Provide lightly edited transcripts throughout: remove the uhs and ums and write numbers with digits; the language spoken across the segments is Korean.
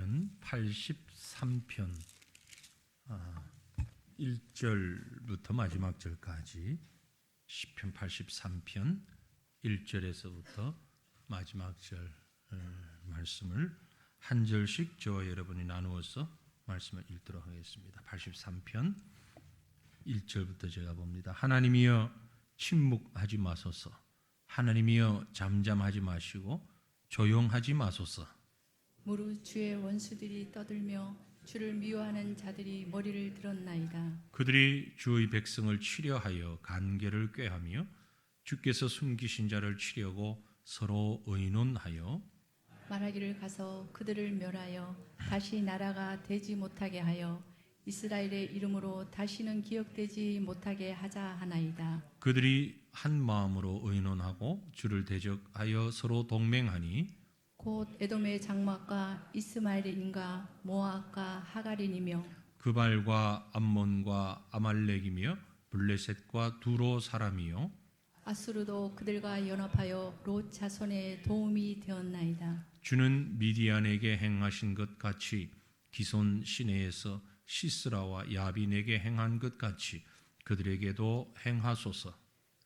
시편 83편 1절부터 마지막 절까지 시편 83편 1절에서부터 마지막 절 말씀을 한 절씩 저와 여러분이 나누어서 말씀을 읽도록 하겠습니다. 83편 1절부터 제가 봅니다. 하나님이여 침묵하지 마소서. 하나님이여 잠잠하지 마시고 조용하지 마소서. 무릇 주의 원수들이 떠들며 주를 미워하는 자들이 머리를 들었나이다. 그들이 주의 백성을 치려하여 간계를 꾀하며 주께서 숨기신 자를 치려고 서로 의논하여 말하기를 가서 그들을 멸하여 다시 나라가 되지 못하게 하여 이스라엘의 이름으로 다시는 기억되지 못하게 하자 하나이다. 그들이 한 마음으로 의논하고 주를 대적하여 서로 동맹하니 곧 에돔의 장막과 이스마엘인과 모압과 하갈인이며 그발과 암몬과 아말렉이며 블레셋과 두로 사람이요 아수르도 그들과 연합하여 롯 자손의 도움이 되었나이다. 주는 미디안에게 행하신 것 같이 기손 시내에서 시스라와 야빈에게 행한 것 같이 그들에게도 행하소서.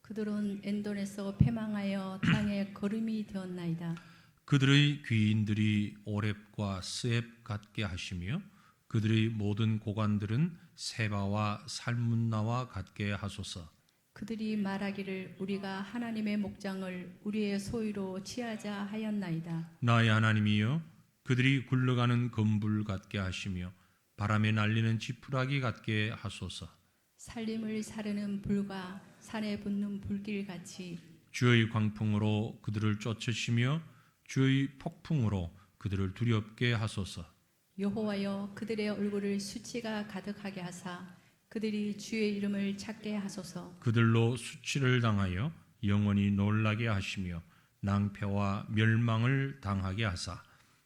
그들은 엔돈에서 패망하여 땅에 거름이 되었나이다. 그들의 귀인들이 오렙과 스앱 같게 하시며 그들의 모든 고관들은 세바와 살문나와 같게 하소서. 그들이 말하기를 우리가 하나님의 목장을 우리의 소유로 취하자 하였나이다. 나의 하나님이여 그들이 굴러가는 검불 같게 하시며 바람에 날리는 지푸라기 같게 하소서. 살림을 사르는 불과 산에 붙는 불길같이 주의 광풍으로 그들을 쫓으시며 주의 폭풍으로 그들을 두렵게 하소서. 여호와여 그들의 얼굴을 수치가 가득하게 하사 그들이 주의 이름을 찾게 하소서. 그들로 수치를 당하여 영원히 놀라게 하시며 낭패와 멸망을 당하게 하사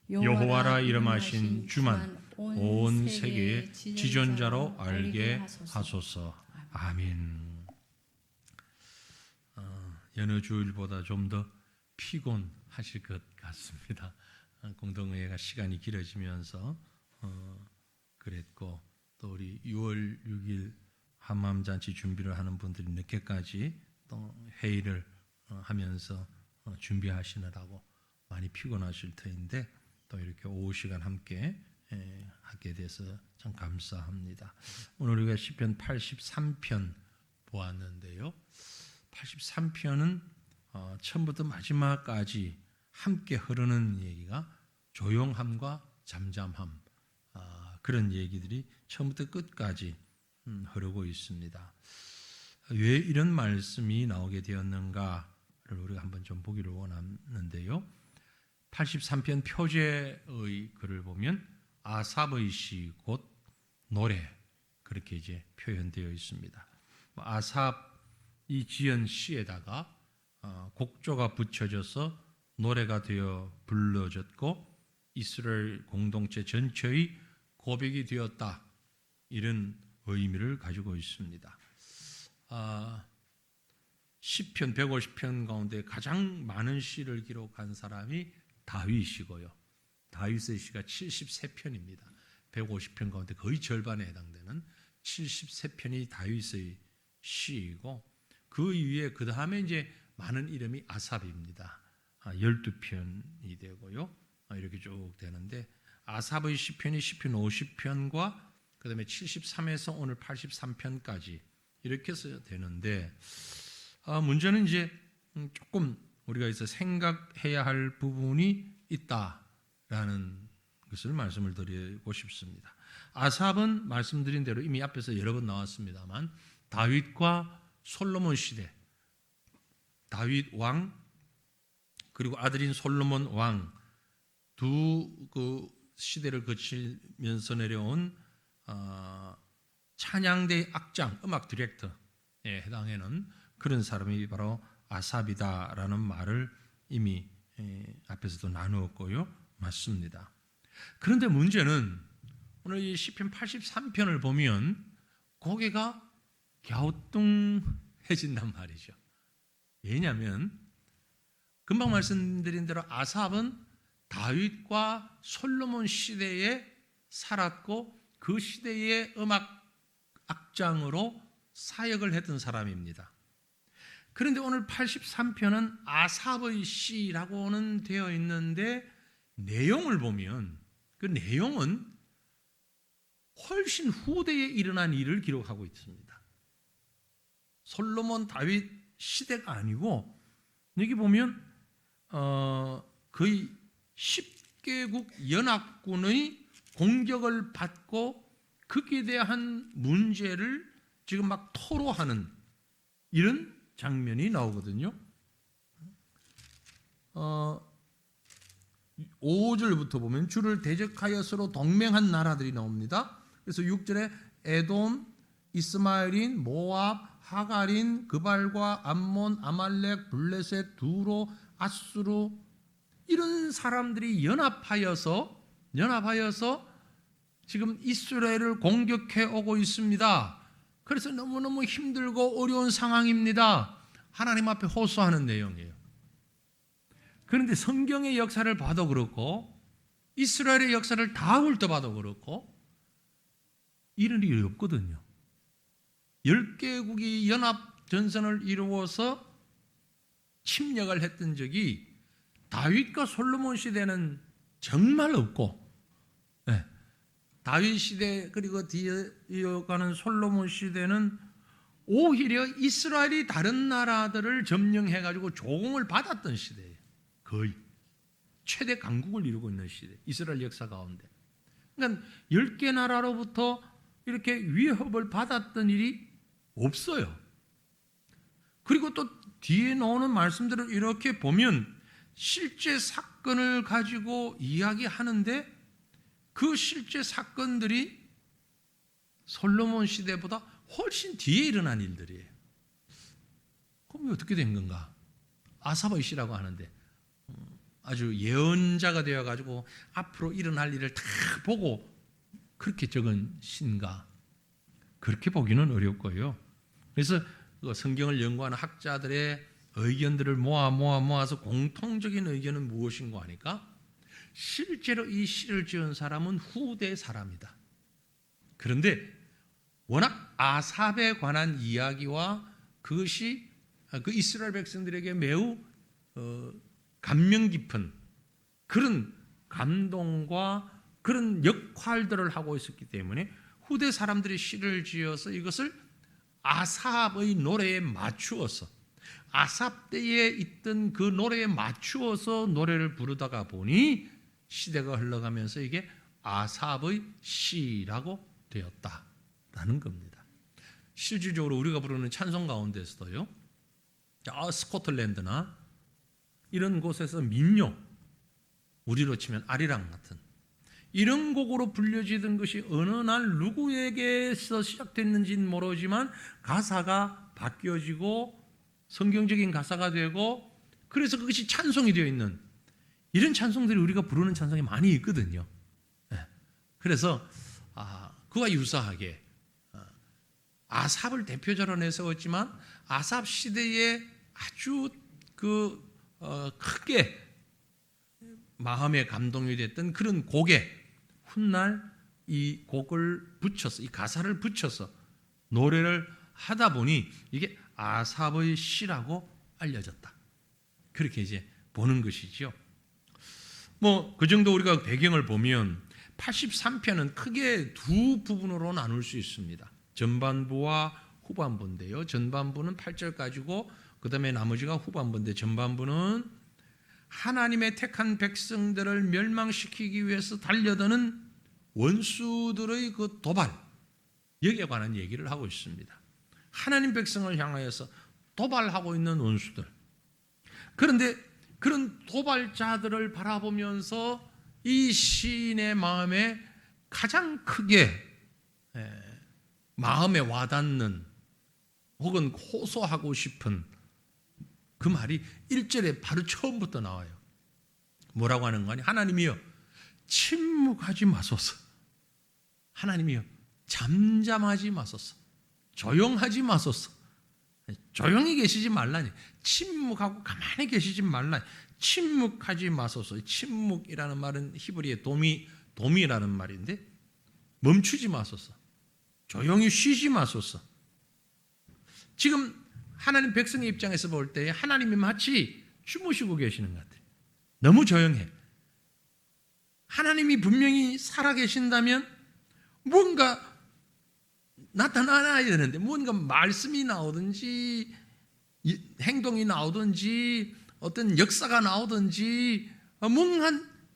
여호와라 이름하신 주만 온 세계의 지존자로 알게 하소서. 아멘. 여느 주일보다 좀 더 피곤하실 것 같습니다. 공동회의가 시간이 길어지면서 그랬고 또 우리 6월 6일 한마음잔치 준비를 하는 분들이 늦게까지 또 회의를 하면서 준비하시느라고 많이 피곤하실 터인데 또 이렇게 오후 시간 함께 하게 돼서 참 감사합니다. 오늘 우리가 시편 83편 보았는데요. 83편은 처음부터 마지막까지 함께 흐르는 얘기가 조용함과 잠잠함 그런 얘기들이 처음부터 끝까지 흐르고 있습니다. 왜 이런 말씀이 나오게 되었는가를 우리가 한번 좀 보기를 원하는데요. 83편 표제의 글을 보면 아삽의 시 곧 노래 그렇게 이제 표현되어 있습니다. 아삽이 지은 시에다가 곡조가 붙여져서 노래가 되어 불러졌고 이스라엘 공동체 전체의 고백이 되었다. 이런 의미를 가지고 있습니다. 시편 150편 가운데 가장 많은 시를 기록한 사람이 다윗이고요. 다윗의 시가 73편입니다. 150편 가운데 거의 절반에 해당되는 73편이 다윗의 시이고 그 위에 그 다음에 이제 많은 이름이 아삽입니다. 12편이 되고요. 이렇게 쭉 되는데 아삽의 시편이 시편 50편과 그 다음에 73에서 오늘 83편까지 이렇게 해서 되는데 문제는 이제 조금 우리가 여기서 생각해야 할 부분이 있다라는 것을 말씀을 드리고 싶습니다. 아삽은 말씀드린 대로 이미 앞에서 여러 번 나왔습니다만 다윗과 솔로몬 시대 다윗 왕 그리고 아들인 솔로몬 왕 두 그 시대를 거치면서 내려온 찬양대의 악장, 음악 디렉터에 해당하는 그런 사람이 바로 아삽이다라는 말을 이미 앞에서도 나누었고요. 맞습니다. 그런데 문제는 오늘 이 시편 83편을 보면 고개가 갸우뚱해진단 말이죠. 왜냐하면 금방 말씀드린 대로 아삽은 다윗과 솔로몬 시대에 살았고 그 시대의 음악 악장으로 사역을 했던 사람입니다. 그런데 오늘 83편은 아삽의 시라고는 되어 있는데 내용을 보면 그 내용은 훨씬 후대에 일어난 일을 기록하고 있습니다. 솔로몬 다윗 시대가 아니고 여기 보면 거의 10개국 연합군의 공격을 받고 거기에 대한 문제를 지금 막 토로하는 이런 장면이 나오거든요. 5절부터 보면 주를 대적하여 서로 동맹한 나라들이 나옵니다. 그래서 6절에 에돔, 이스마엘인, 모압, 하갈인, 그발과 암몬, 아말렉, 블레셋, 두로, 아수르 이런 사람들이 연합하여서 지금 이스라엘을 공격해 오고 있습니다. 그래서 너무너무 힘들고 어려운 상황입니다. 하나님 앞에 호소하는 내용이에요. 그런데 성경의 역사를 봐도 그렇고 이스라엘의 역사를 다 훑어봐도 그렇고 이런 일이 없거든요. 10개국이 연합 전선을 이루어서 침략을 했던 적이 다윗과 솔로몬 시대는 정말 없고, 다윗 시대 그리고 뒤에 이어가는 솔로몬 시대는 오히려 이스라엘이 다른 나라들을 점령해가지고 조공을 받았던 시대예요. 거의 최대 강국을 이루고 있는 시대, 이스라엘 역사 가운데. 그러니까 10개 나라로부터 이렇게 위협을 받았던 일이 없어요. 그리고 또 뒤에 나오는 말씀들을 이렇게 보면 실제 사건을 가지고 이야기하는데 그 실제 사건들이 솔로몬 시대보다 훨씬 뒤에 일어난 일들이에요. 그럼 어떻게 된 건가? 아삽의 시라고 하는데 아주 예언자가 되어가지고 앞으로 일어날 일을 다 보고 그렇게 적은 시인가? 그렇게 보기는 어렵고요. 그래서 성경을 연구하는 학자들의 의견들을 모아서 공통적인 의견은 무엇인가 하니까 실제로 이 시를 지은 사람은 후대 사람이다. 그런데 워낙 아삽에 관한 이야기와 그것이 그 이스라엘 백성들에게 매우 감명 깊은 그런 감동과 그런 역할들을 하고 있었기 때문에 후대 사람들이 시를 지어서 이것을 아삽의 노래에 맞추어서 아삽 때에 있던 그 노래에 맞추어서 노래를 부르다가 보니 시대가 흘러가면서 이게 아삽의 시라고 되었다라는 겁니다. 실질적으로 우리가 부르는 찬송 가운데서도요, 스코틀랜드나 이런 곳에서 민요, 우리로 치면 아리랑 같은 이런 곡으로 불려지던 것이 어느 날 누구에게서 시작됐는지는 모르지만 가사가 바뀌어지고 성경적인 가사가 되고 그래서 그것이 찬송이 되어 있는 이런 찬송들이 우리가 부르는 찬송이 많이 있거든요. 그래서 그와 유사하게 아삽을 대표자로 내세웠지만 아삽 시대에 아주 크게 마음에 감동이 됐던 그런 곡에 훗날 이 곡을 붙여서 이 가사를 붙여서 노래를 하다 보니 이게 아삽의 시라고 알려졌다. 그렇게 이제 보는 것이죠. 그 정도 우리가 배경을 보면 83편은 크게 두 부분으로 나눌 수 있습니다. 전반부와 후반부인데요. 전반부는 8절까지고 그 다음에 나머지가 후반부인데 전반부는 하나님의 택한 백성들을 멸망시키기 위해서 달려드는 원수들의 그 도발, 여기에 관한 얘기를 하고 있습니다. 하나님 백성을 향하여서 도발하고 있는 원수들. 그런데 그런 도발자들을 바라보면서 이 시인의 마음에 가장 크게 마음에 와닿는 혹은 호소하고 싶은 그 말이 1절에 바로 처음부터 나와요. 뭐라고 하는 거니? 하나님이여 침묵하지 마소서. 하나님이여 잠잠하지 마소서. 조용하지 마소서. 조용히 계시지 말라니. 침묵하고 가만히 계시지 말라니. 침묵하지 마소서. 침묵이라는 말은 히브리의 도미라는 말인데 멈추지 마소서. 조용히 쉬지 마소서. 지금 하나님 백성의 입장에서 볼 때 하나님이 마치 주무시고 계시는 것 같아요. 너무 조용해. 하나님이 분명히 살아계신다면 뭔가 나타나야 되는데 뭔가 말씀이 나오든지 행동이 나오든지 어떤 역사가 나오든지 뭔가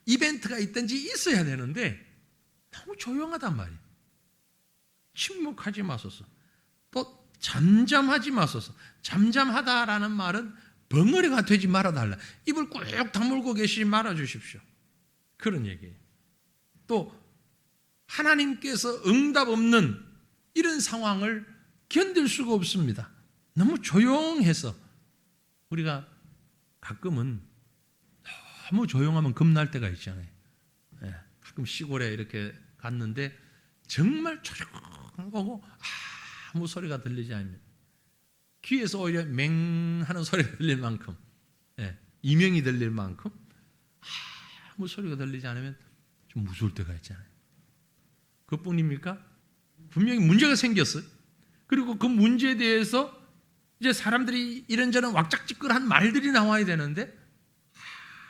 이벤트가 있든지 있어야 되는데 너무 조용하단 말이에요. 침묵하지 마소서. 또 잠잠하지 마소서. 잠잠하다라는 말은 벙어리가 되지 말아달라. 입을 꾹 다물고 계시지 말아주십시오. 그런 얘기예요. 또 하나님께서 응답 없는 이런 상황을 견딜 수가 없습니다. 너무 조용해서 우리가 가끔은 너무 조용하면 겁날 때가 있잖아요. 가끔 시골에 이렇게 갔는데 정말 조용하고 아무 소리가 들리지 않습니다. 귀에서 오히려 맹하는 소리가 들릴 만큼, 이명이 들릴 만큼 아무 소리가 들리지 않으면 좀 무서울 때가 있잖아요. 그뿐입니까? 분명히 문제가 생겼어요. 그리고 그 문제에 대해서 이제 사람들이 이런저런 왁작지껄한 말들이 나와야 되는데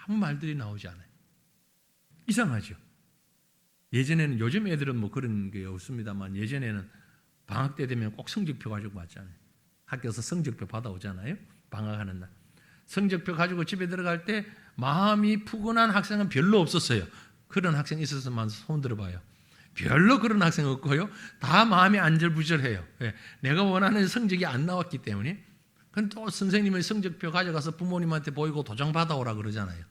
아무 말들이 나오지 않아요. 이상하죠. 예전에는, 요즘 애들은 뭐 그런 게 없습니다만 예전에는 방학 때 되면 꼭 성적표 가지고 왔잖아요. 학교에서 성적표 받아오잖아요. 방학하는 날. 성적표 가지고 집에 들어갈 때 마음이 푸근한 학생은 별로 없었어요. 그런 학생이 있어서만 손 들어봐요. 별로 그런 학생 없고요. 다 마음이 안절부절해요. 내가 원하는 성적이 안 나왔기 때문에. 그럼 또 선생님의 성적표 가져가서 부모님한테 보이고 도장 받아오라 그러잖아요.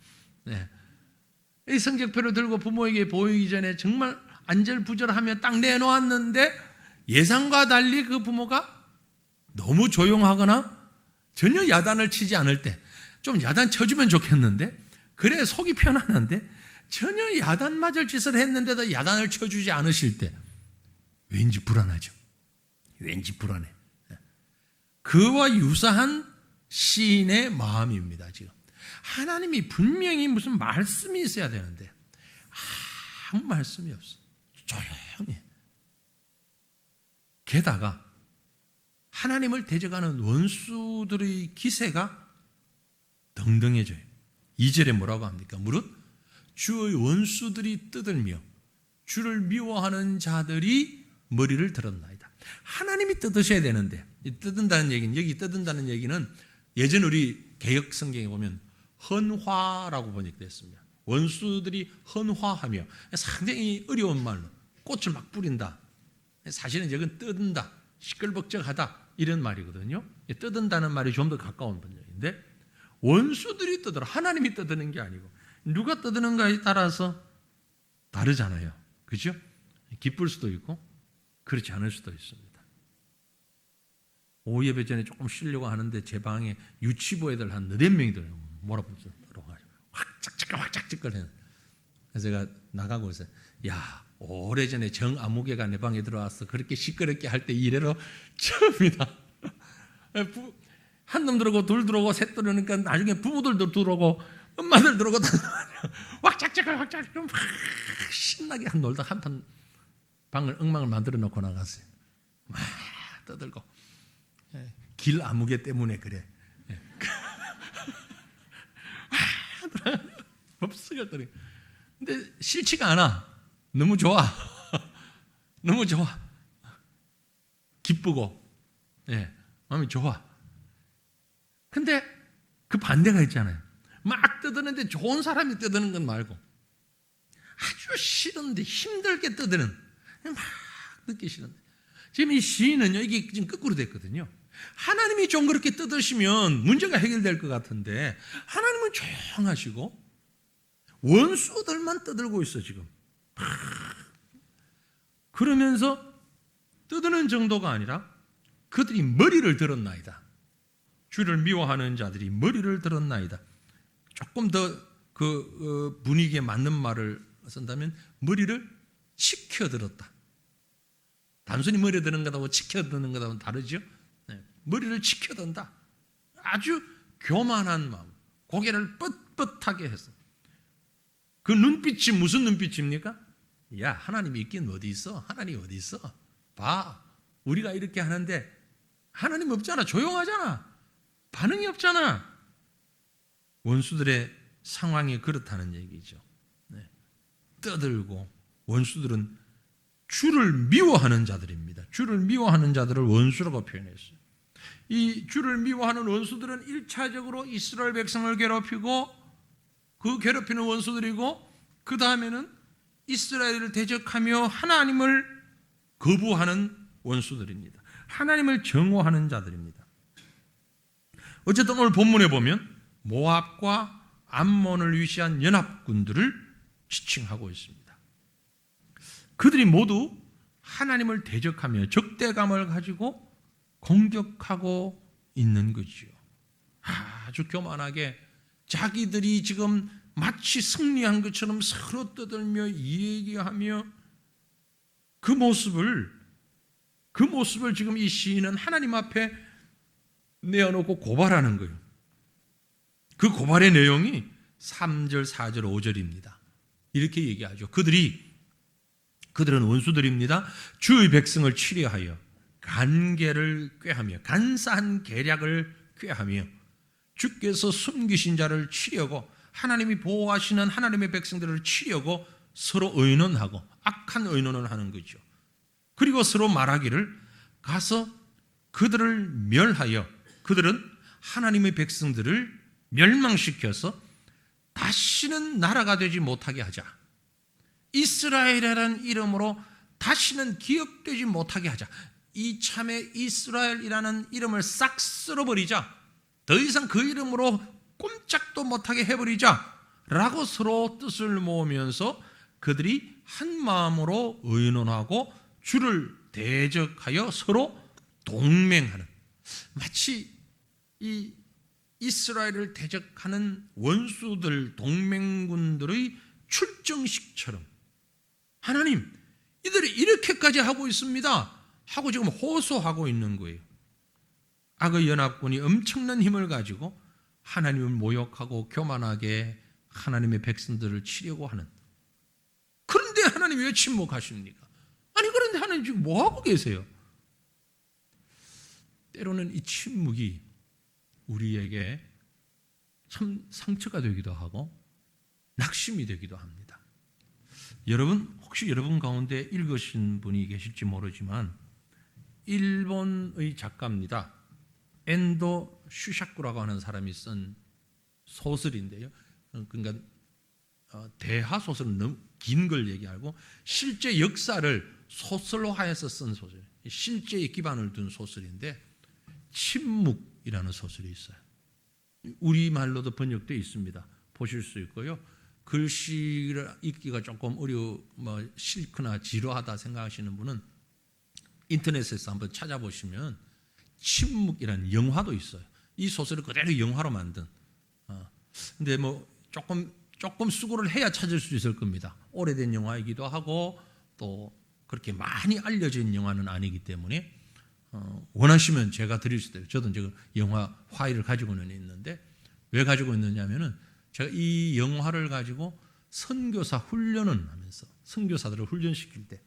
이 성적표를 들고 부모에게 보이기 전에 정말 안절부절하며 딱 내놓았는데 예상과 달리 그 부모가 너무 조용하거나 전혀 야단을 치지 않을 때, 좀 야단 쳐주면 좋겠는데, 그래 속이 편안한데 전혀 야단 맞을 짓을 했는데도 야단을 쳐주지 않으실 때 왠지 불안하죠. 왠지 불안해. 그와 유사한 시인의 마음입니다. 지금 하나님이 분명히 무슨 말씀이 있어야 되는데 아무 말씀이 없어. 조용히. 게다가 하나님을 대적하는 원수들의 기세가 등등해져요. 2절에 뭐라고 합니까? 무릇 주의 원수들이 떠들며 주를 미워하는 자들이 머리를 들었나이다. 하나님이 뜯으셔야 되는데, 뜯은다는 얘기는, 여기 뜯은다는 얘기는 예전 우리 개역 성경에 보면 헌화라고 번역되어 있습니다. 원수들이 헌화하며, 상당히 어려운 말로 꽃을 막 뿌린다. 사실은 이건 뜯은다, 시끌벅적하다 이런 말이거든요. 뜯은다는 말이 좀 더 가까운 번역인데, 원수들이 뜯으라. 하나님이 뜯는 게 아니고 누가 뜯는가에 따라서 다르잖아요. 그죠? 기쁠 수도 있고 그렇지 않을 수도 있습니다. 오후 예배 전에 조금 쉬려고 하는데 제 방에 유치부 애들 한 4명이 들어요. 몰아붙어서 들어가지고 확짝짝걸 해요. 그래서 제가 나가고 있어요. 야, 오래전에 정아무개가 내 방에 들어와서 그렇게 시끄럽게 할 때 이래로 처음이다. 한 놈 들어오고 둘 들어오고 셋 들어오니까 나중에 부모들도 들어오고 엄마들 들어오고 왁짝짝걸 왁짝짝걸 막 신나게 한 놀다 한판 방을 엉망을 만들어 놓고 나갔어요. 막 떠들고 길 아무개 때문에 그래. 법석을 근데 싫지가 않아. 너무 좋아. 너무 좋아. 기쁘고 마음이 좋아. 근데 그 반대가 있잖아요. 막 뜯었는데 좋은 사람이 뜯는 건 말고 아주 싫은데 힘들게 뜯는, 막 듣기 싫은데. 지금 이 시인은요, 이게 지금 거꾸로 됐거든요. 하나님이 좀 그렇게 뜯으시면 문제가 해결될 것 같은데 하나님은 조용하시고 원수들만 떠들고 있어 지금. 그러면서 뜯는 정도가 아니라 그들이 머리를 들었나이다. 주를 미워하는 자들이 머리를 들었나이다. 조금 더 그 분위기에 맞는 말을 쓴다면 머리를 치켜들었다. 단순히 머리 드는 것하고 치켜드는 것하고는 다르죠. 머리를 치켜든다. 아주 교만한 마음, 고개를 뻣뻣하게 했어. 그 눈빛이 무슨 눈빛입니까? 야, 하나님이 있긴 어디 있어? 하나님 어디 있어? 봐, 우리가 이렇게 하는데 하나님 없잖아. 조용하잖아. 반응이 없잖아. 원수들의 상황이 그렇다는 얘기죠. 네. 떠들고, 원수들은 주를 미워하는 자들입니다. 주를 미워하는 자들을 원수라고 표현했어요. 이 주를 미워하는 원수들은 1차적으로 이스라엘 백성을 괴롭히고, 그 괴롭히는 원수들이고, 그 다음에는 이스라엘을 대적하며 하나님을 거부하는 원수들입니다. 하나님을 정오하는 자들입니다. 어쨌든 오늘 본문에 보면 모압과 암몬을 위시한 연합군들을 지칭하고 있습니다. 그들이 모두 하나님을 대적하며 적대감을 가지고 공격하고 있는 거지요. 아주 교만하게 자기들이 지금 마치 승리한 것처럼 서로 떠들며 얘기하며 그 모습을 지금 이 시인은 하나님 앞에 내어놓고 고발하는 거예요. 그 고발의 내용이 3절, 4절, 5절입니다. 이렇게 얘기하죠. 그들은 원수들입니다. 주의 백성을 치려하여 간계를 꾀하며, 간사한 계략을 꾀하며, 주께서 숨기신 자를 치려고, 하나님이 보호하시는 하나님의 백성들을 치려고 서로 의논하고 악한 의논을 하는 거죠. 그리고 서로 말하기를, 가서 그들을 멸하여, 그들은 하나님의 백성들을 멸망시켜서 다시는 나라가 되지 못하게 하자. 이스라엘이라는 이름으로 다시는 기억되지 못하게 하자. 이참에 이스라엘이라는 이름을 싹 쓸어버리자. 더 이상 그 이름으로 꼼짝도 못하게 해버리자 라고 서로 뜻을 모으면서 그들이 한 마음으로 의논하고 주를 대적하여 서로 동맹하는, 마치 이 이스라엘을 대적하는 원수들, 동맹군들의 출정식처럼 하나님, 이들이 이렇게까지 하고 있습니다 하고 지금 호소하고 있는 거예요. 악의 연합군이 엄청난 힘을 가지고 하나님을 모욕하고 교만하게 하나님의 백성들을 치려고 하는, 그런데 하나님이 왜 침묵하십니까? 아니, 그런데 하나님 지금 뭐하고 계세요? 때로는 이 침묵이 우리에게 참 상처가 되기도 하고 낙심이 되기도 합니다. 여러분, 혹시 여러분 가운데 읽으신 분이 계실지 모르지만 일본의 작가입니다. 엔도 슈샤쿠라고 하는 사람이 쓴 소설인데요. 그러니까 대하 소설은 너무 긴 걸 얘기하고 실제 역사를 소설화해서 쓴 소설, 실제에 기반을 둔 소설인데 침묵이라는 소설이 있어요. 우리말로도 번역되어 있습니다. 보실 수 있고요. 글씨를 읽기가 조금 싫거나 지루하다 생각하시는 분은 인터넷에서 한번 찾아보시면 침묵이라는 영화도 있어요. 이 소설을 그대로 영화로 만든. 근데 조금 수고를 해야 찾을 수 있을 겁니다. 오래된 영화이기도 하고 또 그렇게 많이 알려진 영화는 아니기 때문에 원하시면 제가 드릴 수도 있어요. 저도 지금 영화 파일을 가지고는 있는데, 왜 가지고 있느냐면은 제가 이 영화를 가지고 선교사 훈련을 하면서 선교사들을 훈련시킬 때,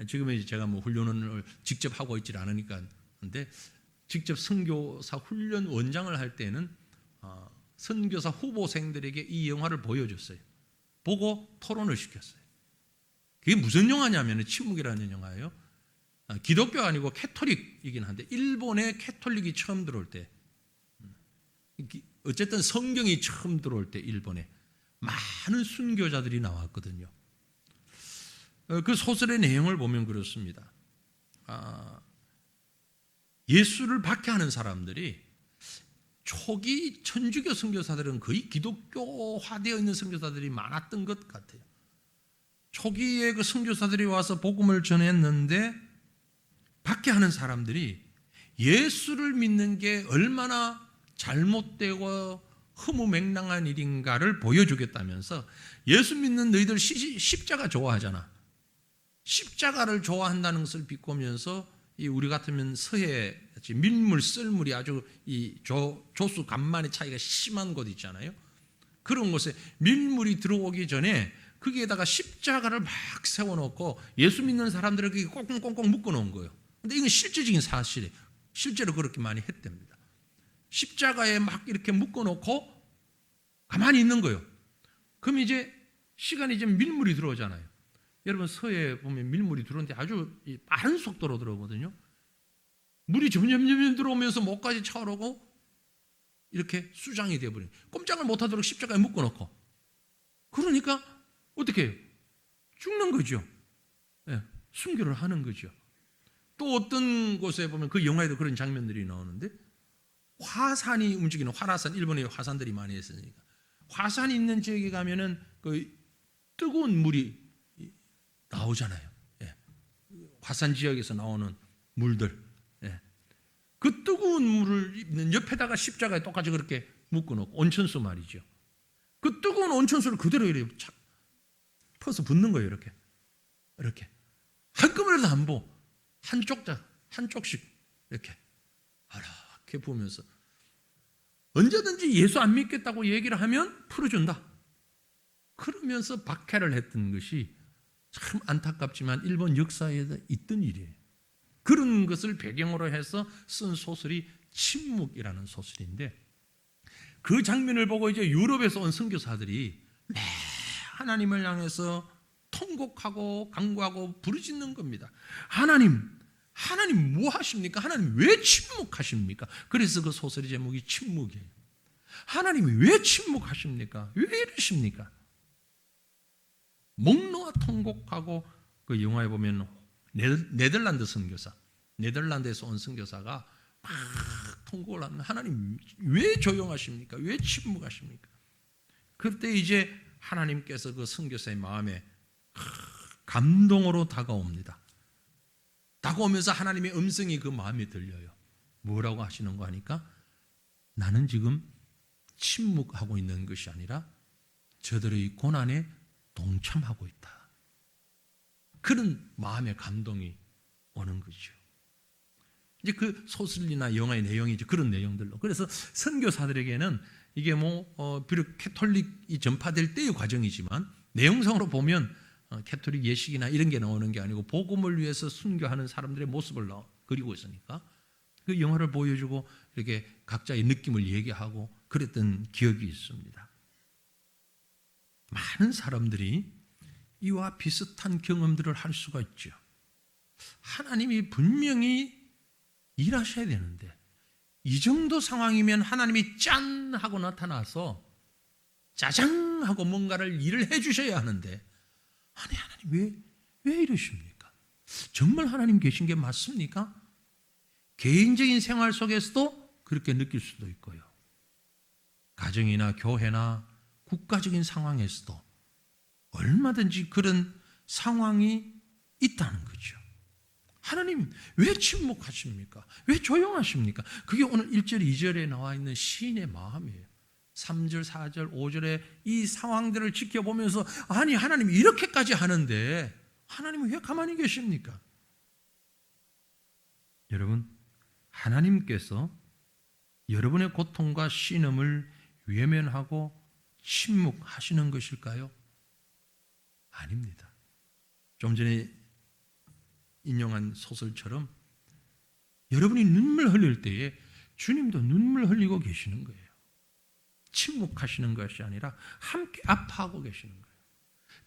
지금은 제가 훈련을 직접 하고 있지 않으니까, 근데 직접 선교사 훈련 원장을 할 때는 선교사 후보생들에게 이 영화를 보여줬어요. 보고 토론을 시켰어요. 그게 무슨 영화냐면 침묵이라는 영화예요. 기독교 아니고 캐톨릭이긴 한데 일본에 캐톨릭이 처음 들어올 때, 어쨌든 성경이 처음 들어올 때 일본에 많은 순교자들이 나왔거든요. 그 소설의 내용을 보면 그렇습니다. 예수를 박해하는 사람들이 초기 천주교 선교사들은 거의 기독교화되어 있는 선교사들이 많았던 것 같아요. 초기에 그 선교사들이 와서 복음을 전했는데 박해하는 사람들이 예수를 믿는 게 얼마나 잘못되고 허무맹랑한 일인가를 보여주겠다면서, 예수 믿는 너희들 십자가 좋아하잖아. 십자가를 좋아한다는 것을 비꼬면서 우리 같으면 서해 밀물 썰물이 아주 이 조수 간만의 차이가 심한 곳 있잖아요. 그런 곳에 밀물이 들어오기 전에 거기에다가 십자가를 막 세워놓고 예수 믿는 사람들에게 꽁꽁꽁꽁 묶어놓은 거예요. 근데 이건 실제적인 사실이에요. 실제로 그렇게 많이 했답니다. 십자가에 막 이렇게 묶어놓고 가만히 있는 거예요. 그럼 이제 시간이 좀 밀물이 들어오잖아요. 여러분 서해 보면 밀물이 들어오는데 아주 빠른 속도로 들어오거든요. 물이 점점 들어오면서 목까지 차오르고 이렇게 수장이 되어버려요. 꼼짝을 못하도록 십자가에 묶어놓고. 그러니까 어떻게 해요? 죽는 거죠. 네, 순교를 하는 거죠. 또 어떤 곳에 보면 그 영화에도 그런 장면들이 나오는데 화산이 움직이는 화라산, 일본에 화산들이 많이 있으니까 화산이 있는 지역에 가면은 그 뜨거운 물이 나오잖아요. 예. 화산 지역에서 나오는 물들. 예. 그 뜨거운 물을 옆에다가 십자가에 똑같이 그렇게 묶어놓고 온천수 말이죠. 그 뜨거운 온천수를 그대로 이렇게 착 퍼서 붓는 거예요. 이렇게 한꺼번에도 안 부어. 한쪽씩 이렇게 이렇게 부으면서 언제든지 예수 안 믿겠다고 얘기를 하면 풀어준다. 그러면서 박해를 했던 것이 참 안타깝지만 일본 역사에 있던 일이에요. 그런 것을 배경으로 해서 쓴 소설이 침묵이라는 소설인데 그 장면을 보고 이제 유럽에서 온 선교사들이 매 하나님을 향해서 통곡하고 간구하고 부르짖는 겁니다. 하나님 뭐 하십니까? 하나님 왜 침묵하십니까? 그래서 그 소설의 제목이 침묵이에요. 하나님이 왜 침묵하십니까? 왜 이러십니까? 목 놓아 통곡하고 그 영화에 보면 네덜란드 선교사, 네덜란드에서 온 선교사가 막 통곡을 하면 하나님 왜 조용하십니까? 왜 침묵하십니까? 그때 이제 하나님께서 그 선교사의 마음에 감동으로 다가옵니다. 다가오면서 하나님의 음성이 그 마음에 들려요. 뭐라고 하시는 거 하니까 나는 지금 침묵하고 있는 것이 아니라 저들의 고난에 동참하고 있다. 그런 마음의 감동이 오는 거죠. 이제 그 소설이나 영화의 내용이 이제 그런 내용들로. 그래서 선교사들에게는 이게 비록 캐톨릭이 전파될 때의 과정이지만 내용상으로 보면 캐톨릭 예식이나 이런 게 나오는 게 아니고 복음을 위해서 순교하는 사람들의 모습을 그리고 있으니까 그 영화를 보여주고 이렇게 각자의 느낌을 얘기하고 그랬던 기억이 있습니다. 많은 사람들이 이와 비슷한 경험들을 할 수가 있죠. 하나님이 분명히 일하셔야 되는데 이 정도 상황이면 하나님이 짠 하고 나타나서 짜장 하고 뭔가를 일을 해주셔야 하는데 아니 하나님 왜 이러십니까? 정말 하나님 계신 게 맞습니까? 개인적인 생활 속에서도 그렇게 느낄 수도 있고요. 가정이나 교회나 국가적인 상황에서도 얼마든지 그런 상황이 있다는 거죠. 하나님 왜 침묵하십니까? 왜 조용하십니까? 그게 오늘 1절, 2절에 나와 있는 시인의 마음이에요. 3절, 4절, 5절에 이 상황들을 지켜보면서 아니 하나님 이렇게까지 하는데 하나님은 왜 가만히 계십니까? 여러분 하나님께서 여러분의 고통과 신음을 외면하고 침묵하시는 것일까요? 아닙니다. 좀 전에 인용한 소설처럼 여러분이 눈물 흘릴 때에 주님도 눈물 흘리고 계시는 거예요. 침묵하시는 것이 아니라 함께 아파하고 계시는 거예요.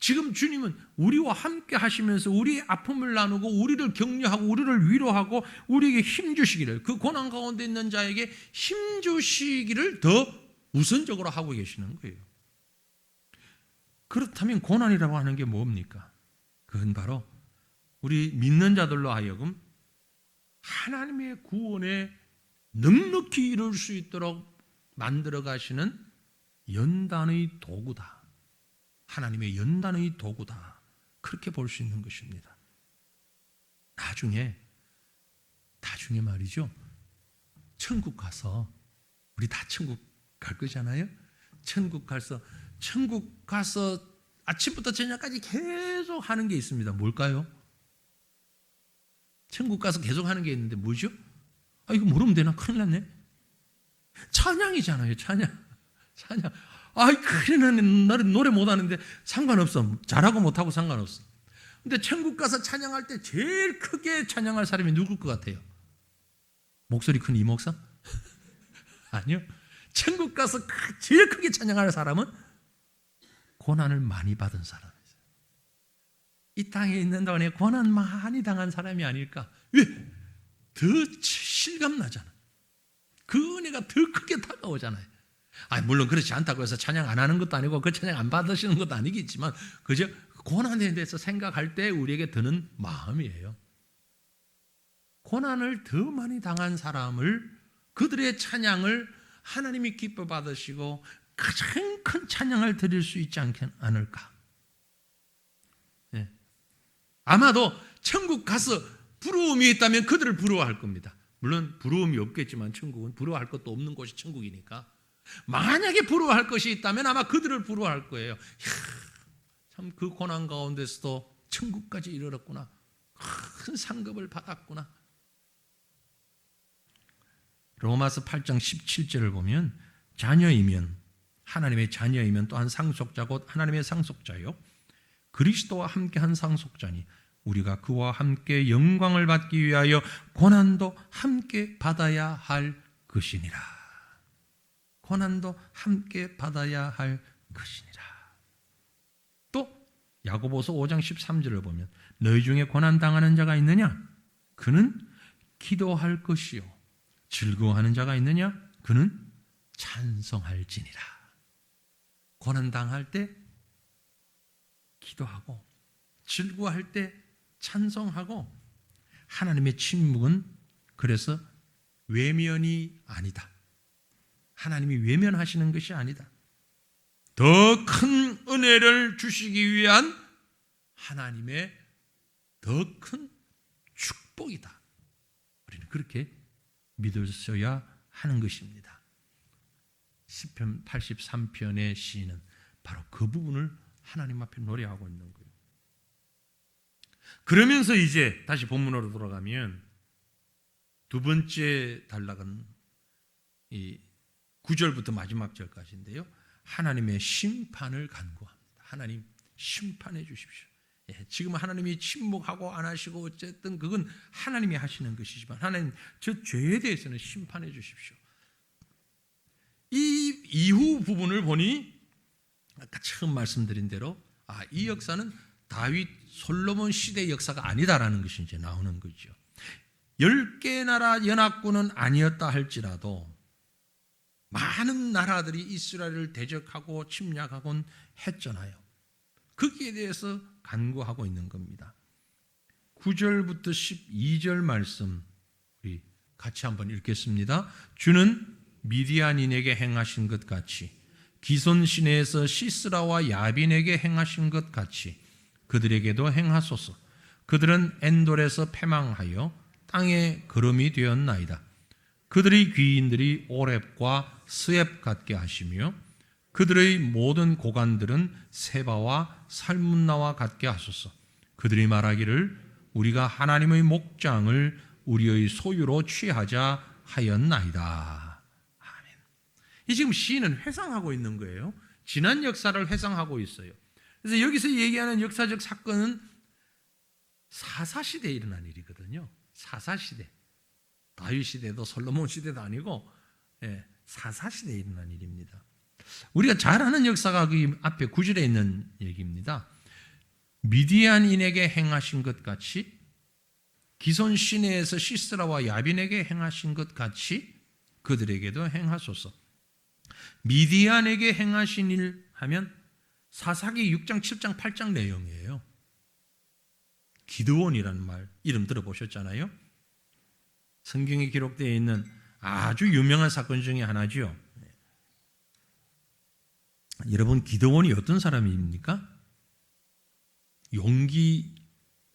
지금 주님은 우리와 함께 하시면서 우리의 아픔을 나누고 우리를 격려하고 우리를 위로하고 우리에게 힘주시기를, 그 고난 가운데 있는 자에게 힘주시기를 더 우선적으로 하고 계시는 거예요. 그렇다면 고난이라고 하는 게 뭡니까? 그건 바로 우리 믿는 자들로 하여금 하나님의 구원에 넉넉히 이룰 수 있도록 만들어 가시는 연단의 도구다. 하나님의 연단의 도구다. 그렇게 볼 수 있는 것입니다. 나중에 말이죠. 천국 가서 우리 다 천국 갈 거잖아요. 천국 가서 아침부터 저녁까지 계속 하는 게 있습니다. 뭘까요? 천국 가서 계속 하는 게 있는데 뭐죠? 이거 모르면 되나? 큰일 났네. 찬양이잖아요. 찬양. 아이, 그러는 나는 노래 못하는데 상관없어. 잘하고 못하고 상관없어. 근데 천국 가서 찬양할 때 제일 크게 찬양할 사람이 누굴 것 같아요? 목소리 큰 이 목사? 아니요. 천국 가서 제일 크게 찬양할 사람은 고난을 많이 받은 사람이에요. 이 땅에 있는 동안에 고난 많이 당한 사람이 아닐까? 왜? 더 실감나잖아. 그 은혜가 더 크게 다가오잖아요. 물론 그렇지 않다고 해서 찬양 안 하는 것도 아니고 그 찬양 안 받으시는 것도 아니겠지만 그저 고난에 대해서 생각할 때 우리에게 드는 마음이에요. 고난을 더 많이 당한 사람을, 그들의 찬양을 하나님이 기뻐 받으시고 가장 큰 찬양을 드릴 수 있지 않을까? 네. 아마도 천국 가서 부러움이 있다면 그들을 부러워할 겁니다. 물론 부러움이 없겠지만 천국은 부러워할 것도 없는 곳이 천국이니까. 만약에 부러워할 것이 있다면 아마 그들을 부러워할 거예요. 참 그 고난 가운데서도 천국까지 이르렀구나. 큰 상급을 받았구나. 로마서 8장 17절을 보면 자녀이면, 하나님의 자녀이면 또한 상속자 곧 하나님의 상속자요 그리스도와 함께한 상속자니 우리가 그와 함께 영광을 받기 위하여 고난도 함께 받아야 할 것이니라. 고난도 함께 받아야 할 것이니라. 또 야고보서 5장 13절을 보면 너희 중에 고난 당하는 자가 있느냐? 그는 기도할 것이요 즐거워하는 자가 있느냐? 그는 찬송할지니라. 고난 당할 때 기도하고 즐거워할 때 찬송하고, 하나님의 침묵은 그래서 외면이 아니다. 하나님이 외면하시는 것이 아니다. 더 큰 은혜를 주시기 위한 하나님의 더 큰 축복이다. 우리는 그렇게 믿으셔야 하는 것입니다. 시편 83편의 시인은 바로 그 부분을 하나님 앞에 노래하고 있는 거예요. 그러면서 이제 다시 본문으로 돌아가면 두 번째 단락은 이 9절부터 마지막 절까지인데요. 하나님의 심판을 간구합니다. 하나님 심판해 주십시오. 지금 하나님이 침묵하고 안 하시고 어쨌든 그건 하나님이 하시는 것이지만 하나님 저 죄에 대해서는 심판해 주십시오. 이 이후 부분을 보니 아까 처음 말씀드린 대로 이 역사는 다윗 솔로몬 시대 역사가 아니다라는 것이 이제 나오는 거죠. 10개 나라 연합군은 아니었다 할지라도 많은 나라들이 이스라엘을 대적하고 침략하곤 했잖아요. 거기에 대해서 간구하고 있는 겁니다. 9절부터 12절 말씀 우리 같이 한번 읽겠습니다. 주는 미디안인에게 행하신 것 같이 기손 시내에서 시스라와 야빈에게 행하신 것 같이 그들에게도 행하소서. 그들은 엔돌에서 패망하여 땅에 거름이 되었나이다. 그들의 귀인들이 오렙과 스앱 같게 하시며 그들의 모든 고관들은 세바와 살문나와 같게 하소서. 그들이 말하기를 우리가 하나님의 목장을 우리의 소유로 취하자 하였나이다. 아멘. 이 지금 시인은 회상하고 있는 거예요. 지난 역사를 회상하고 있어요. 그래서 여기서 얘기하는 역사적 사건은 사사시대에 일어난 일이거든요. 사사시대. 다윗 시대도 솔로몬 시대도 아니고 사사시대에 일어난 일입니다. 우리가 잘 아는 역사가 그 앞에 9절에 있는 얘기입니다. 미디안인에게 행하신 것 같이 기손 시내에서 시스라와 야빈에게 행하신 것 같이 그들에게도 행하소서. 미디안에게 행하신 일 하면 사사기 6장, 7장, 8장 내용이에요. 기드온이라는 말 이름 들어보셨잖아요. 성경에 기록되어 있는 아주 유명한 사건 중에 하나죠. 여러분, 기드온이 어떤 사람입니까?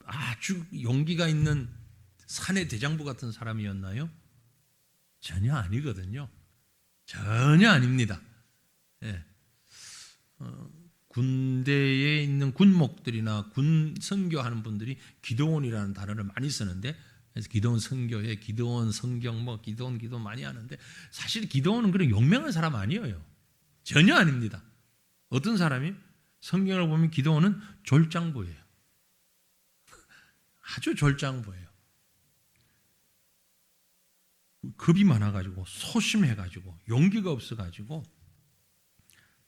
아주 용기가 있는 산의 대장부 같은 사람이었나요? 전혀 아니거든요. 전혀 아닙니다. 군대에 있는 군목들이나 군 선교하는 분들이 기드온이라는 단어를 많이 쓰는데, 그래서 기드온 선교에 기드온 성경 기드온 기도 많이 하는데 사실 기드온은 그런 용맹한 사람 아니에요. 전혀 아닙니다. 어떤 사람이 성경을 보면 기드온은 졸장부예요. 아주 졸장부예요. 겁이 많아가지고 소심해가지고 용기가 없어가지고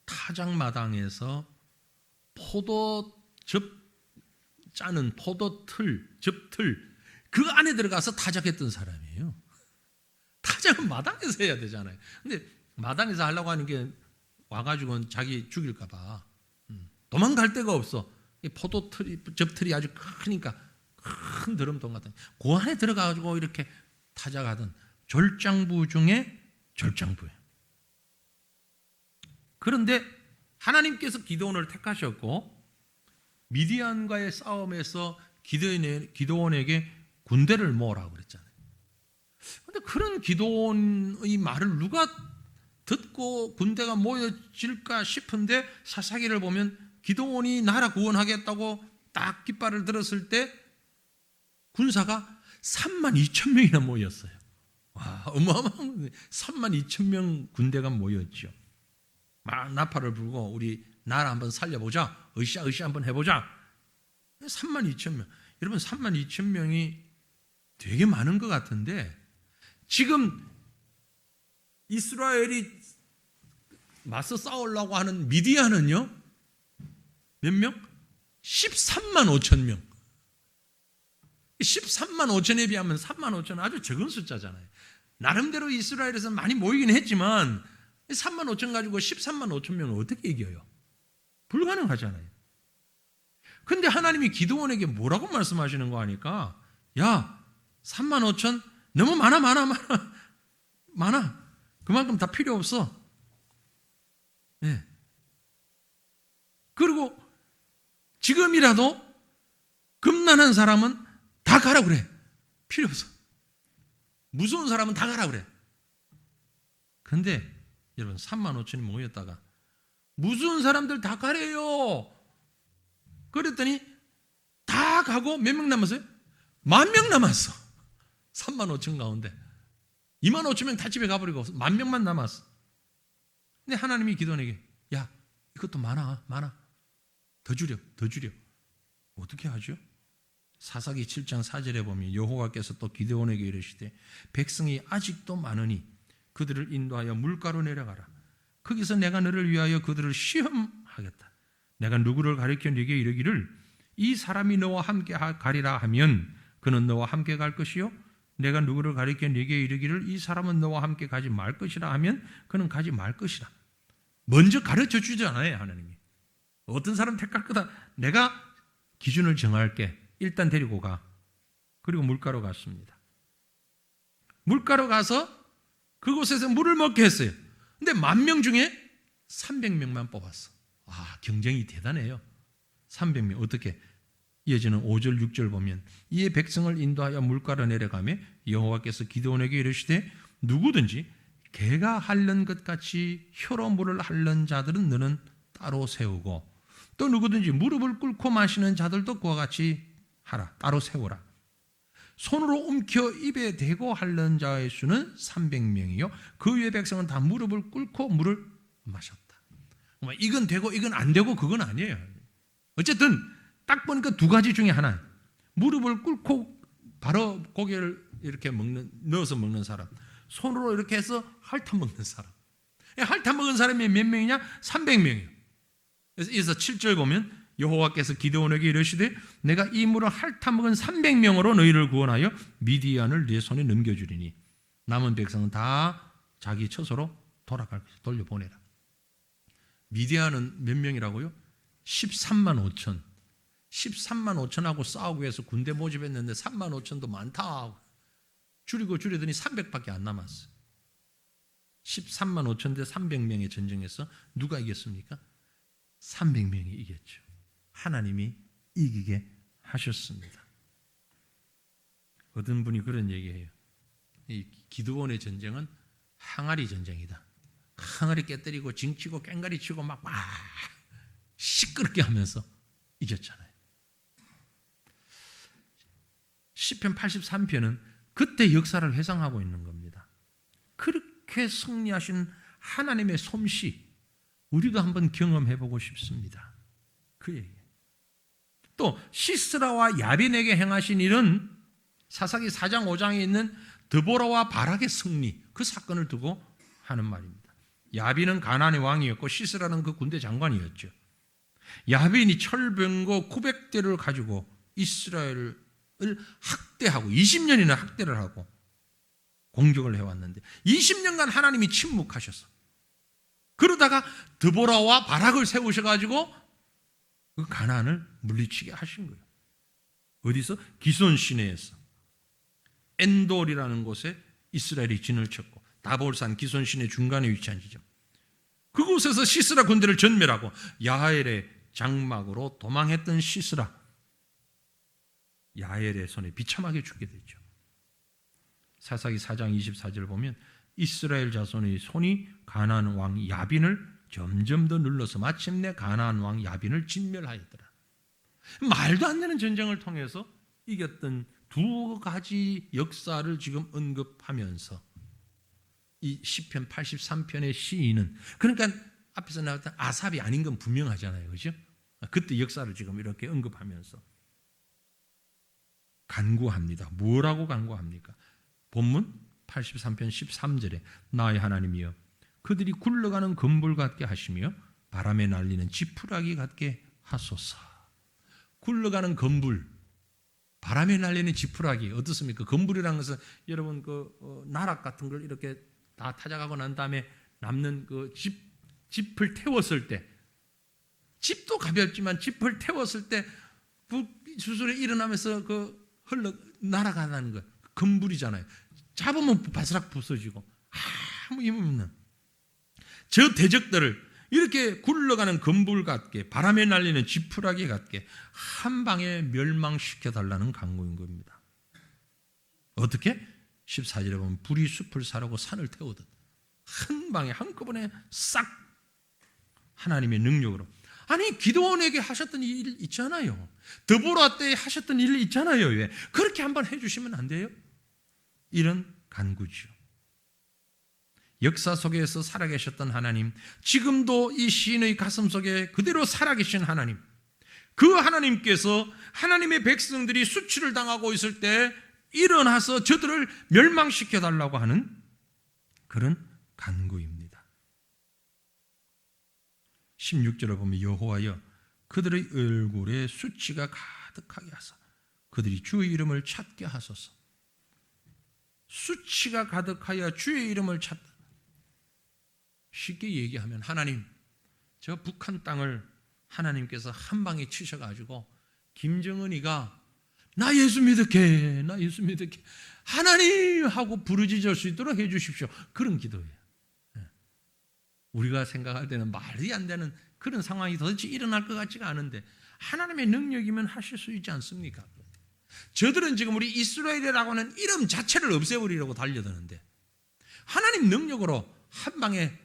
타작마당에서 짜는 접틀 그 안에 들어가서 타작했던 사람이에요. 타작은 마당에서 해야 되잖아요. 근데 마당에서 하려고 하는 게 와가지고는 자기 죽일까 봐 도망갈 데가 없어. 접틀이 아주 크니까 큰 드럼통 같은 그 안에 들어가가지고 이렇게 타작하던 졸장부 중에 졸장부예요. 그런데 하나님께서 기드온을 택하셨고 미디안과의 싸움에서 기드온에게 군대를 모으라고 그랬잖아요. 그런데 그런 기드온의 말을 누가 듣고 군대가 모여질까 싶은데 사사기를 보면 기드온이 나라 구원하겠다고 딱 깃발을 들었을 때 군사가 32,000명이나 모였어요. 와, 어마어마한 32,000명 군대가 모였죠. 막 나팔을 불고 우리 나라 한번 살려보자. 으쌰으쌰 한번 해보자. 32,000명. 여러분 32,000명이 되게 많은 것 같은데 지금 이스라엘이 맞서 싸우려고 하는 미디안은요. 몇 명? 13만 5천 명. 13만 5천에 비하면 3만 5천은 아주 적은 숫자잖아요. 나름대로 이스라엘에서 많이 모이긴 했지만 3만 5천 가지고 13만 5천 명을 어떻게 이겨요? 불가능하잖아요. 근데 하나님이 기드온에게 뭐라고 말씀하시는 거 아니까 야 3만 5천 너무 많아. 그만큼 다 필요 없어. 네. 그리고 지금이라도 금난한 사람은 다 가라 그래. 필요 없어. 무서운 사람은 다 가라 그래. 근데 여러분 3만 5천이 모였다가 무서운 사람들 다 가래요. 그랬더니 다 가고 몇 명 남았어요? 10,000명 남았어. 3만 5천 가운데 2만 5천 명 다 집에 가버리고 10,000명만 남았어. 근데 하나님이 기도원에게 야 이것도 많아 더 줄여 어떻게 하죠? 사사기 7장 4절에 보면 여호와께서 또 기드온에게 이르시되 백성이 아직도 많으니 그들을 인도하여 물가로 내려가라. 거기서 내가 너를 위하여 그들을 시험하겠다. 내가 누구를 가리켜 네게 이르기를 이 사람이 너와 함께 가리라 하면 그는 너와 함께 갈 것이요 내가 누구를 가리켜 네게 이르기를 이 사람은 너와 함께 가지 말 것이라 하면 그는 가지 말 것이라. 먼저 가르쳐 주잖아요. 하나님이 어떤 사람 택할 거다. 내가 기준을 정할게. 일단 데리고 가. 그리고 물가로 갔습니다. 물가로 가서 그곳에서 물을 먹게 했어요. 근데 10,000명 중에 300명만 뽑았어. 와, 경쟁이 대단해요. 300명. 어떻게? 이어지는 5절 6절 보면 이에 백성을 인도하여 물가로 내려가며 여호와께서 기드온에게 이르시되 누구든지 개가 핥는 것 같이 혀로 물을 핥는 자들은 너는 따로 세우고 또 누구든지 무릎을 꿇고 마시는 자들도 그와 같이 하라. 따로 세우라. 손으로 움켜 입에 대고 핥는 자의 수는 300명이요 그 외의 백성은 다 무릎을 꿇고 물을 마셨다. 이건 되고 이건 안 되고 그건 아니에요. 어쨌든 딱 보니까 두 가지 중에 하나. 무릎을 꿇고 바로 고개를 이렇게 넣어서 먹는 사람, 손으로 이렇게 해서 핥아 먹는 사람. 핥아 먹은 사람이 몇 명이냐? 300명이에요. 그래서 7절 보면 여호와께서 기드온에게 이르시되 내가 이 물을 핥아 먹은 300명으로 너희를 구원하여 미디안을 네 손에 넘겨주리니 남은 백성은 다 자기 처소로 돌아갈 것이다. 돌려보내라. 미디안은 몇 명이라고요? 13만 5천. 13만 5천하고 싸우기 위해서 군대 모집했는데 3만 5천도 많다. 줄이더니 300밖에 안 남았어. 13만 5천 대 300명의 전쟁에서 누가 이겼습니까? 300명이 이겼죠. 하나님이 이기게 하셨습니다. 어떤 분이 그런 얘기해요. 이 기드온의 전쟁은 항아리 전쟁이다. 항아리 깨뜨리고 징치고 깽가리 치고 막 시끄럽게 하면서 이겼잖아요. 시편 83편은 그때 역사를 회상하고 있는 겁니다. 그렇게 승리하신 하나님의 솜씨, 우리도 한번 경험해보고 싶습니다. 그 얘기. 또 시스라와 야빈에게 행하신 일은 사사기 4장 5장에 있는 드보라와 바락의 승리, 그 사건을 두고 하는 말입니다. 야빈은 가나안의 왕이었고 시스라는 그 군대 장관이었죠. 야빈이 철병거 900대를 가지고 이스라엘을 학대하고 20년이나 학대를 하고 공격을 해왔는데 20년간 하나님이 침묵하셔서 그러다가 드보라와 바락을 세우셔가지고 그 가나안을 물리치게 하신 거예요. 어디서? 기손 시내에서 엔돌이라는 곳에 이스라엘이 진을 쳤고 다볼산 기손 시내 중간에 위치한 지점, 그곳에서 시스라 군대를 전멸하고 야엘의 장막으로 도망했던 시스라, 야엘의 손에 비참하게 죽게 되죠. 사사기 4장 24절 보면 이스라엘 자손의 손이 가나안 왕 야빈을 점점 더 눌러서 마침내 가나안 왕 야빈을 진멸하였더라. 말도 안 되는 전쟁을 통해서 이겼던 두 가지 역사를 지금 언급하면서 이 시편 83편의 시인은, 그러니까 앞에서 나왔던 아삽이 아닌 건 분명하잖아요. 그렇죠? 그때 역사를 지금 이렇게 언급하면서 간구합니다. 뭐라고 간구합니까? 본문 83편 13절에 나의 하나님이여 그들이 굴러가는 건불 같게 하시며 바람에 날리는 지푸라기 같게 하소서. 굴러가는 건불, 바람에 날리는 지푸라기 어떻습니까? 건불이라는 것은 여러분 나락 같은 걸 이렇게 다 타작하고 난 다음에 남는 그 짚을 태웠을 때, 짚도 가볍지만 짚을 태웠을 때 수술에 일어나면서 흘러 날아가는 거 건불이잖아요. 잡으면 바스락 부서지고 아무 힘 없는 저 대적들을 이렇게 굴러가는 건불 같게 바람에 날리는 지푸라기 같게 한 방에 멸망시켜 달라는 간구인 겁니다. 어떻게? 14절에 보면 불이 숲을 사르고 산을 태우듯 한 방에 한꺼번에 싹 하나님의 능력으로. 아니 기드온에게 하셨던 일 있잖아요. 드보라 때 하셨던 일 있잖아요. 왜? 그렇게 한번 해주시면 안 돼요? 이런 간구죠. 역사 속에서 살아계셨던 하나님, 지금도 이 시인의 가슴 속에 그대로 살아계신 하나님, 그 하나님께서 하나님의 백성들이 수치를 당하고 있을 때 일어나서 저들을 멸망시켜 달라고 하는 그런 간구입니다. 16절을 보면 여호와여 그들의 얼굴에 수치가 가득하게 하사 그들이 주의 이름을 찾게 하소서. 수치가 가득하여 주의 이름을 찾다. 쉽게 얘기하면 하나님, 저 북한 땅을 하나님께서 한 방에 치셔가지고 김정은이가 나 예수 믿을게, 나 예수 믿을게, 하나님 하고 부르짖을 수 있도록 해 주십시오. 그런 기도예요. 우리가 생각할 때는 말이 안 되는 그런 상황이 도대체 일어날 것 같지가 않은데 하나님의 능력이면 하실 수 있지 않습니까? 저들은 지금 우리 이스라엘이라고 하는 이름 자체를 없애버리려고 달려드는데 하나님 능력으로 한 방에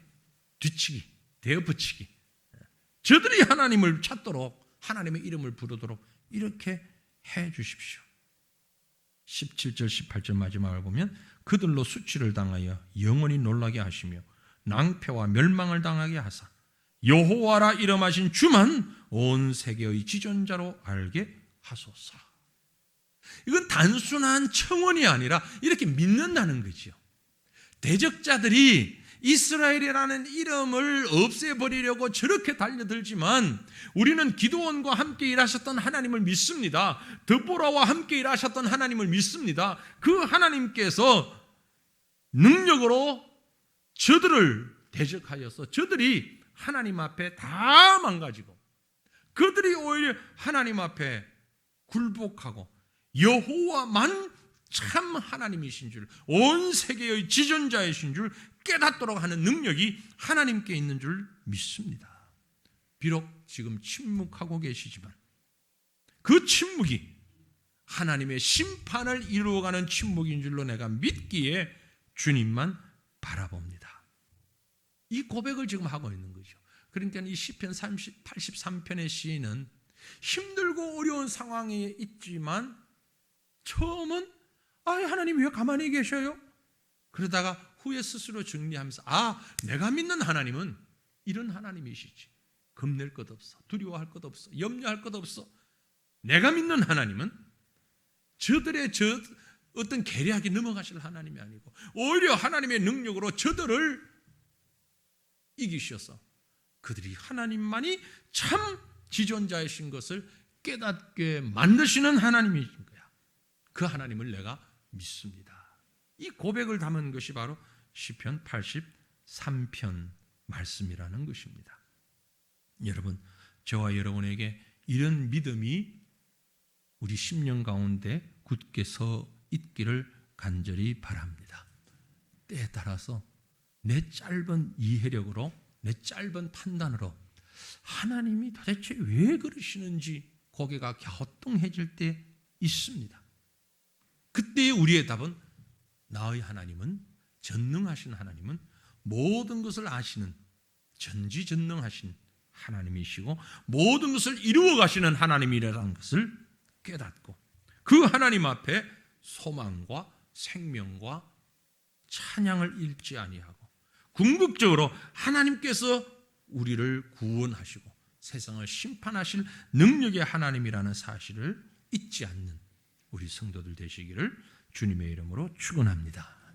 뒤치기, 대엎어치기, 저들이 하나님을 찾도록 하나님의 이름을 부르도록 이렇게 해 주십시오. 17절 18절 마지막을 보면 그들로 수치를 당하여 영원히 놀라게 하시며 낭패와 멸망을 당하게 하사 여호와라 이름하신 주만 온 세계의 지존자로 알게 하소서. 이건 단순한 청원이 아니라 이렇게 믿는다는 거죠. 대적자들이 이스라엘이라는 이름을 없애버리려고 저렇게 달려들지만 우리는 기드온과 함께 일하셨던 하나님을 믿습니다. 드보라와 함께 일하셨던 하나님을 믿습니다. 그 하나님께서 능력으로 저들을 대적하여서 저들이 하나님 앞에 다 망가지고 그들이 오히려 하나님 앞에 굴복하고 여호와만 참 하나님이신 줄, 온 세계의 지존자이신 줄 깨닫도록 하는 능력이 하나님께 있는 줄 믿습니다. 비록 지금 침묵하고 계시지만 그 침묵이 하나님의 심판을 이루어가는 침묵인 줄로 내가 믿기에 주님만 바라봅니다. 이 고백을 지금 하고 있는 거죠. 그러니까 이 시편 83편의 시인은 힘들고 어려운 상황에 있지만 처음은 하나님 왜 가만히 계셔요? 그러다가 후에 스스로 정리하면서 내가 믿는 하나님은 이런 하나님이시지. 겁낼 것 없어. 두려워할 것 없어. 염려할 것 없어. 내가 믿는 하나님은 저들의 어떤 계략이 넘어가실 하나님이 아니고 오히려 하나님의 능력으로 저들을 이기셔서 그들이 하나님만이 참 지존자이신 것을 깨닫게 만드시는 하나님이신 거야. 그 하나님을 내가 믿습니다. 이 고백을 담은 것이 바로 시편 83편 말씀이라는 것입니다. 여러분, 저와 여러분에게 이런 믿음이 우리 심령 가운데 굳게 서 있기를 간절히 바랍니다. 때에 따라서 내 짧은 이해력으로, 내 짧은 판단으로 하나님이 도대체 왜 그러시는지 고개가 갸우뚱해질 때 있습니다. 그때의 우리의 답은 나의 하나님은, 전능하신 하나님은 모든 것을 아시는 전지전능하신 하나님이시고 모든 것을 이루어 가시는 하나님이라는 것을 깨닫고 그 하나님 앞에 소망과 생명과 찬양을 잃지 아니하고 궁극적으로 하나님께서 우리를 구원하시고 세상을 심판하실 능력의 하나님이라는 사실을 잊지 않는 우리 성도들 되시기를 주님의 이름으로 축원합니다.